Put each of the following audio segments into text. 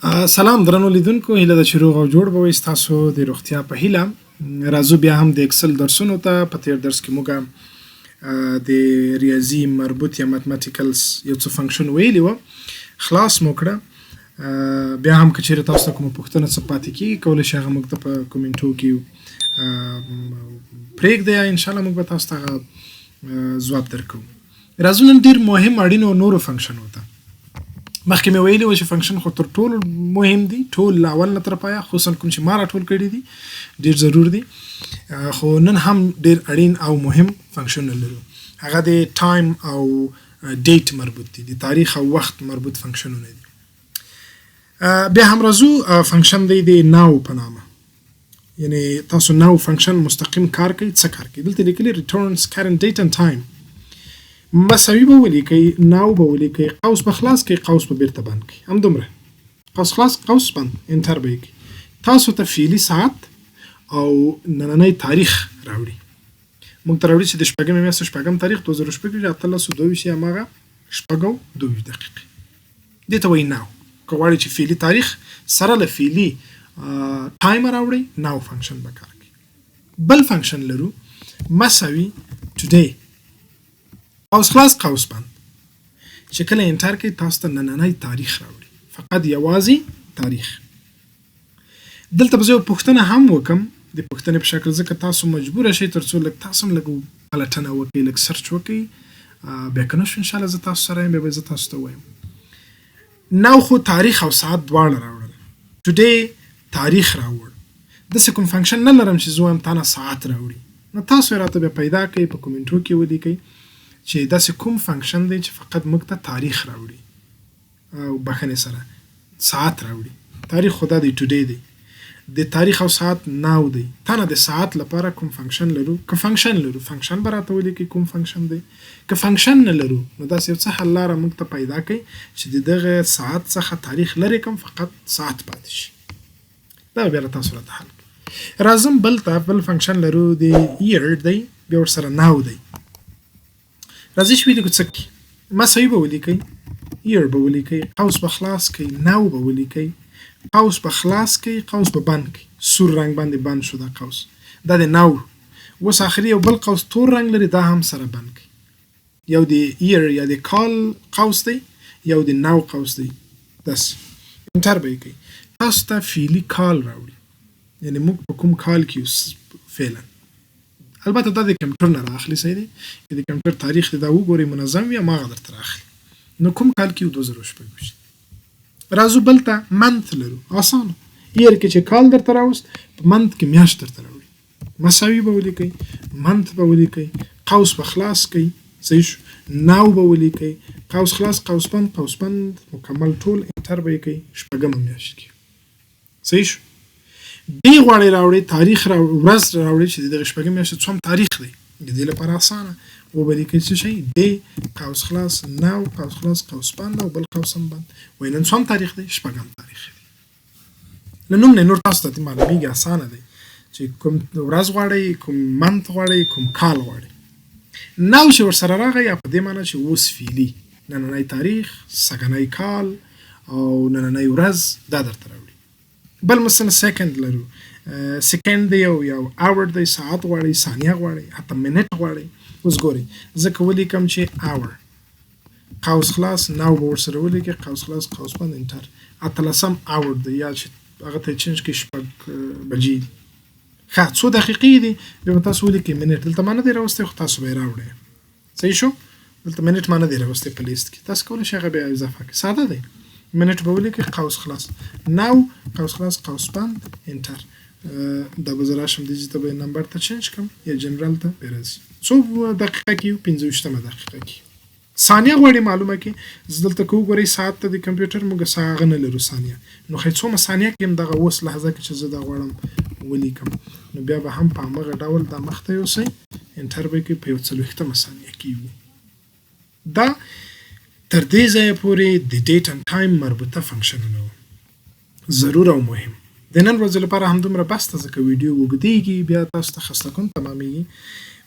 سلام درنو لیدونکو، هیله ده چې روغ او جوړ به وئ. ستاسو د روغتیا په هیله راځو بیا هم د اکسل درسونو ته. په تیر درس کې موږ د ریاضي مربوط یا ماتماتیکلز یو څه فنکشن ویلی وه، خلاص مو کړه. بیا هم که چیرې تاسو ته کومه پوښتنه څه پاتې کېږي کولی شئ هغه موږ ته په کومنټو کې پرېږدئ، یا انشاءالله موږ به تاسو ته هغه ځواب درکوو. راځو نن ډېر مهم اړینو نورو فنکشنو ته. مخکې مې ویلي و چې فنکشن خو تر ټولو مهم دي، ټول له اول نه تر پایه، خصوصا کوم چې ما راټول کړي دي ډېر ضرور دي. خو نن هم ډېر اړین او مهم فنکشنونه لرو. هغه د ټایم او ډیټ مربوط دي، د تاریخ او وخت مربوط فنکشنونه دي. بیا هم راځو فنکشن دی د ناو په نامه، یعنی تاسو ناو فنکشن مستقیم کار کوي. څه کار کوي؟ دلته لیکلي returns current date and time. مساوي به ولیکئ، ناو به ولیکئ، قوس به خلاص کړئ، قوس به بیرته بند کړئ، همدومره. قوس خلاص، قوس بند، انټر به یې کړئ. تاسو ته فعلي ساعت او نننی تاریخ راوړي. موږ ته راوړي چې د شپږمې میاشتې شپږم تاریخ 2024 1822 هماغه شپږ او 22 دقیقې. دې ته وایي ناو. که غواړئ چې فعلي تاریخ سره له فعلي ټایم راوړئ، ناو فنکشن به کار کوي. بل فنکشن لرو مساوي today. قوس خلاص، قوس بند. چې کله انټر کوي تاسو ته نننی تاریخ راوړي، فقط یوازې تاریخ. دلته به زه یو پوښتنه هم وکم، د پوښتنې په شکل، ځکه تاسو مجبوره شئ تر څو لږ تاسو هم لږ پلټنه وکړئ، لږ سرچ وکړئ. بیا که نه شو انشاءالله زه تاسو سره یم، بیا به زه تاسو ته وایم. نو خو تاریخ او ساعت دواړه راوړل، ټوډے تاریخ راوړ. داسې کوم فنکشن نه لرم چې زه وایم تا نه ساعت راوړي. نو تاسو یې راته بیا پیدا کړئ، په کومنټو کې ولیکئ چې داسې کوم فنکشن دی چې فقط موږ ته تاریخ راوړي او بخښنې سره ساعت راوړي. تاریخ خو دا دی، ټوډے دی. د تاریخ او ساعت ناو دی. تا نه د ساعت لپاره کوم فنکشن لرو؟ که فنکشن لرو، فنکشن به راته ولیکئ کوم فنکشن دی. که فنکشن نه لرو نو داسې یو څه حل لاره موږ ته پیدا کړئ چې د دغه ساعت څخه تاریخ لرې کړم، فقط ساعت پاتې شي. دا بیا تاسو راته حل کړئ. راځم بل ته. بل فنکشن لرو د year دی، بیا ورسره ناو دی. راځئ چې ولیکو څه کې. مساوي به ولیکئ، year به ولیکئ، قوس به خلاص کړئ، ناو به ولیکئ، قوس به خلاص کړئ، قوس به بند کړئ. سور رنګ باندې بند شو دا قوس، دا د ناو. اوس آخري یو بل قوس تور رنګ لري، دا هم سره بند کړئ. یو د year یا د کال قوس دی، یو د ناو قوس دی. داسې انټر به یې کوئ. تاسو ته فعلي کال راوړي، یعنی موږ په کوم کال کې یو فعلا. البته دا د کمپیوټر نه رااخلي، صحیح دی. که د کمپیوټر تاریخ دی دا وګورئ منظم وي، هماغه درته رااخلي. نو کوم کال کې 2024. راځو بل ته منت لرو، اسانه. year کې چې کال درته راوست، په منت کې میاشت درته راوړي. مساوي به ولیکئ، منت به ولیکئ، قوس به خلاص کړئ، صحیح شو. ناو به ولیکئ، قوس خلاص، قوس بند، قوس بند مکمل ټول انټر به یې کوئ. شپږمه میاشت کې، صحیح شو. دی غواړئ راوړئ تاریخ ورځ راوړئ چې د دغه شپږمې میاشتې څوم تاریخ دی. د دې لپاره اسانه وبلیکئ څه شی دی، قوس خلاص، ناو، قوس خلاص، قوس بند او بل قوس هم بند. وایي نن څوم تاریخ دی؟ شپږم تاریخ دی. له نوم نه نور تاسو ته معلومیږي، اسانه دی چې کوم ورځ غواړئ، کوم منت غواړئ، کوم کال غواړئ. ناو چې ورسره راغی یا په دې معنی چې اوس فعلي نننی تاریخ، سږنی کال او نننی ورځ دا درته راوړي. بل مثلا سیکنډ لرو، سیکنډ دی یو اور دی، ساعت غواړئ، ثانیه غواړئ، حتی منټ غواړئ. اوس ګورئ زه که ولیکم چې اور، قوس خلاص، ناو به ورسره ولیکئ، قوس خلاص، قوس بند، انټر. اتلسم اور دی، یا چې هغه ته چینج کړئ شپږ بجې دي. ښه څو دقیقې دي، بیا به تاسو ولیکئ منټ. دلته ما نه دی راوستی خو تاسو به یې راوړئ، صحیح شو. دلته منټ ما نه دی راوستی په لیست کې، تاسو کولی شئ هغه بیا اضافه کړئ، ساده دی. منټ به ولیکئ، قوس خلاص، ناو، قوس خلاص، قوس بند، انټر. دا به زه راشم دې ته به نمبر ته چینج کړم یا جنرال ته به راځي. څو دقیقه کې؟ 25مه دقیقه کې. ثانیه غواړئ معلومه کړئ. زه دلته که وګورئ ساعت ته د کمپیوټر موږ هغه نه لرو ثانیه، نو ښایي څومره ثانیه کې هم دغه اوس لحظه کې چې زه دا غواړم ولیکم، نو بیا به هم په همغه ډول دا مخته یوسئ، انټر به یې کړئ، په 40مه ثانیه کې وي. دا تر دې ځایه پورې د ډیټ اینډ ټایم مربوطه فنکشنونه وو، ضرور او مهم. د نن ورځې لپاره همدومره بس ده، ځکه ویډیو اوږدېږي، بیا تاسو ته خسته کن تمامېږي.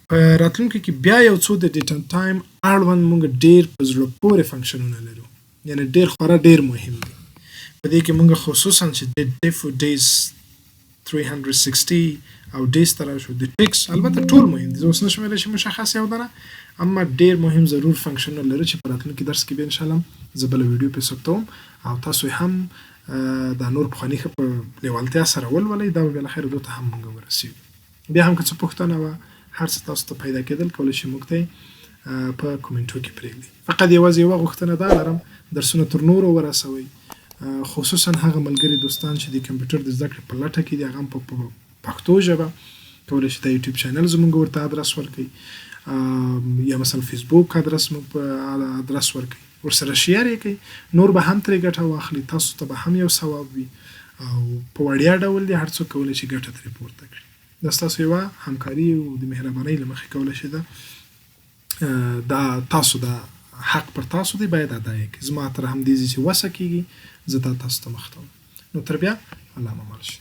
په راتلونکي کې بیا یو څو د ډیټ اینډ ټایم اړوند موږ ډېر په زړه پورې فنکشنونه لرو، یعنې ډېر خورا ډېر مهم دي. په دې کې موږ خصوصا چې د ډیف ډیز 360 او ډیز ته راشو د ټیکس البته ټول مهم دي، زه اوس نشم ویلی چې مشخص یو دانه، اما ډیر مهم ضرور فنکشنونه لري چې په راتلونکي درس کې به ان شاء الله زه بله ویډیو پرې ثبتوم او تاسو یې هم دا نور پخواني ښه په لیوالتیا سره ولولئ، دا به بالاخره دوی ته هم موږ ورسېږو. بیا هم که څه پوښتنه وه هر څه تاسو ته پیدا کېدل کولی شئ موږ ته په کومنټو کې پرېږدئ. فقط یوازې یوه غوښتنه دا لرم درسونه تر نورو ورسوئ، خصوصا هغه ملګري دوستان چې د کمپیوټر د زده کړې په لټه کې دي، هغه هم په پښتو ژبه کولی شي د یوټیوب چینل زموږ ورته ادرس ورکړئ یا مثلا فیسبوک ادرس موږ په ادرس ورکړئ، ورسره شیر یې کوئ، نور به هم ترې ګټه واخلي، تاسو ته به هم یو ثواب وي او په وړیا ډول دې هر څوک کولی شي ګټه ترې پورته کړي. دا ستاسو یوه همکاري او د مهربانۍ له مخې کولی شي دا تاسو دا حق پر تاسو دی باید ادا یې کړئ. زما تر همدې ځي چې وسه کېږي زه دا تاسو ته مخ ته وم. نو تر بیا الله مو مل شي.